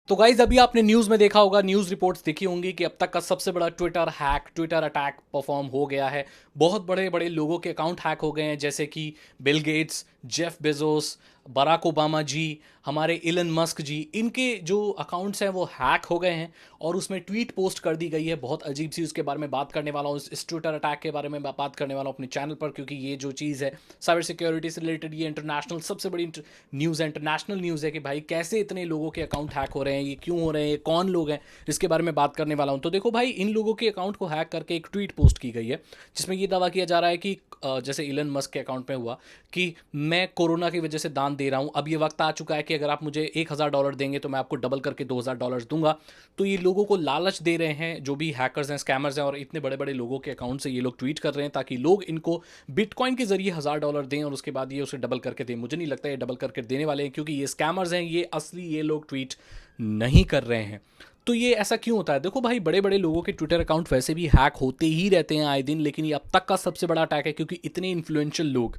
तो गाइज अभी आपने न्यूज़ में देखा होगा, न्यूज़ रिपोर्ट्स देखी होंगी कि अब तक का सबसे बड़ा ट्विटर अटैक परफॉर्म हो गया है। बहुत बड़े बड़े लोगों के अकाउंट हैक हो गए हैं, जैसे कि Bill Gates, Jeff Bezos, Barack Obama ji, हमारे इलन मस्क जी। इनके जो अकाउंट्स हैं वो हैक हो गए हैं और उसमें ट्वीट पोस्ट कर दी गई है बहुत अजीब सी। उसके बारे में बात करने वाला हूँ, इस ट्विटर अटैक के बारे में बात करने वाला हूँ अपने चैनल पर, क्योंकि ये जो चीज़ है साइबर सिक्योरिटी से रिलेटेड, ये इंटरनेशनल सबसे बड़ी न्यूज़ है, इंटरनेशनल न्यूज़ है कि भाई कैसे इतने लोगों के अकाउंट हैक हो रहे हैं, ये क्यों हो रहे हैं, ये कौन लोग हैं, इसके बारे में बात करने वाला हूँ। तो देखो भाई, इन लोगों के अकाउंट को हैक करके एक ट्वीट पोस्ट की गई है जिसमें ये दावा किया जा रहा है कि जैसे इलन मस्क के अकाउंट में हुआ कि मैं कोरोना की वजह से दान दे रहा हूं, अब ये वक्त आ चुका है कि अगर आप मुझे $1,000 देंगे तो मैं आपको डबल करके $2,000 दूंगा। तो ये लोगों को लालच दे रहे हैं, जो भी हैकर्स हैं, स्कैमर्स हैं, और इतने बड़े बड़े लोगों के अकाउंट से ये लोग ट्वीट कर रहे हैं ताकि लोग इनको बिटकॉइन के जरिए $1,000 दें और उसके बाद ये उसे डबल करके दें। मुझे नहीं लगता ये डबल करके देने वाले हैं, क्योंकि ये स्कैमर्स हैं, ये असली ये लोग ट्वीट नहीं कर रहे हैं। तो ये ऐसा क्यों होता है? देखो भाई, बड़े बड़े लोगों के ट्विटर अकाउंट वैसे भी हैक होते ही रहते हैं आए दिन, लेकिन ये अब तक का सबसे बड़ा अटैक है, क्योंकि इतने इन्फ्लुएंशियल लोग,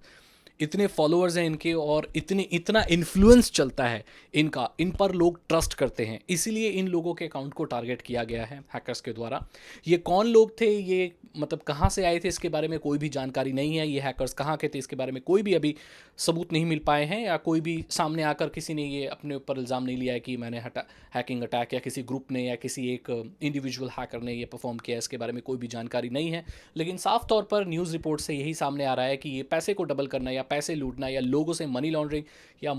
इतने फॉलोअर्स हैं इनके, और इतना इन्फ्लुएंस चलता है इनका, इन पर लोग ट्रस्ट करते हैं, इसीलिए इन लोगों के अकाउंट को टारगेट किया गया है हैकर्स के द्वारा। ये कौन लोग थे, ये मतलब कहाँ से आए थे, इसके बारे में कोई भी जानकारी नहीं है। ये हैकर्स कहाँ के थे, इसके बारे में कोई भी अभी सबूत नहीं मिल पाए हैं, या कोई भी सामने आकर किसी ने ये अपने ऊपर इल्ज़ाम नहीं लिया है कि मैंने हैकिंग अटैक, या किसी ग्रुप ने या किसी एक इंडिविजुअल हैकर ने ये परफॉर्म किया है। इसके बारे में कोई भी जानकारी नहीं है, लेकिन साफ तौर पर न्यूज़ रिपोर्ट से यही सामने आ रहा है कि ये पैसे को डबल करना, या पैसे लूटना, या लोगों से मनी लॉन्ड्रिंग, या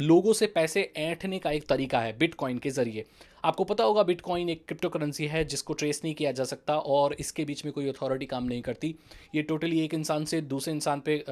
लोगों से पैसे ऐंठने का एक तरीका है बिटकॉइन के जरिए। आपको पता होगा, बिटकॉइन एक क्रिप्टो करेंसी है जिसको ट्रेस नहीं किया जा सकता, और इसके बीच में कोई अथॉरिटी काम नहीं करती। ये टोटली एक इंसान से दूसरे इंसान पे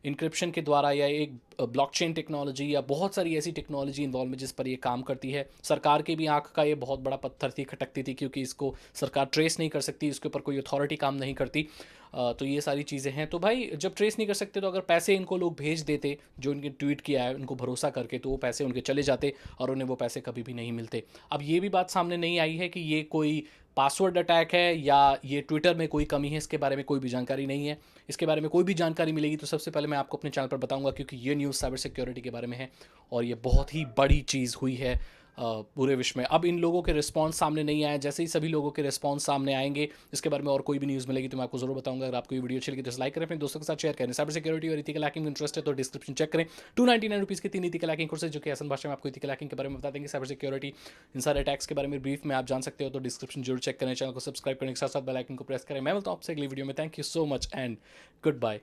इंक्रिप्शन के द्वारा, या एक ब्लॉकचेन टेक्नोलॉजी, या बहुत सारी ऐसी टेक्नोलॉजी इन्वॉल्व है जिस पर ये काम करती है। सरकार के भी आंख का ये बहुत बड़ा पत्थर थी, खटकती थी, क्योंकि इसको सरकार ट्रेस नहीं कर सकती, इसके ऊपर कोई अथॉरिटी काम नहीं करती। तो ये सारी चीज़ें हैं। तो भाई, जब ट्रेस नहीं कर सकते, तो अगर पैसे इनको लोग भेज देते जो इनके ट्वीट किया है उनको भरोसा करके, तो वो पैसे उनके चले जाते और उन्हें वो पैसे कभी भी नहीं मिलते। अब ये भी बात सामने नहीं आई है कि ये कोई पासवर्ड अटैक है या ये ट्विटर में कोई कमी है, इसके बारे में कोई भी जानकारी नहीं है। इसके बारे में कोई भी जानकारी मिलेगी तो सबसे पहले मैं आपको अपने चैनल पर बताऊंगा, क्योंकि ये न्यूज़ साइबर सिक्योरिटी के बारे में है और ये बहुत ही बड़ी चीज़ हुई है पूरे विश्व में। अब इन लोगों के रिस्पांस सामने नहीं आए, जैसे ही सभी लोगों के रिस्पांस सामने आएंगे, इसके बारे में और कोई भी न्यूज़ मिलेगी तो मैं आपको जरूर बताऊंगा। अगर आपको ये वीडियो अच्छी लगी तो लाइक करें, अपने दोस्तों के साथ शेयर करें। साइबर सिक्योरिटी और इथिकल हैकिंग में इंटरेस्ट है तो डिस्क्रिप्शन चेक करें। ₹299 के 3 इथिकल हैकिंग कोर्सेज, जो कि आसान भाषा में आपको इथिकल हैकिंग के बारे में बता देंगे। साइबर सिक्योरिटी, इन सारे अटैक्स के बारे में ब्रीफ में आप जान सकते हो, तो डिस्क्रिप्शन जरूर चेक करें। चैनल को सब्सक्राइब करने के साथ साथ बेल आइकन को प्रेस करें। मैं मिलता हूं आपसे अगली वीडियो में। Thank you so much and good bye.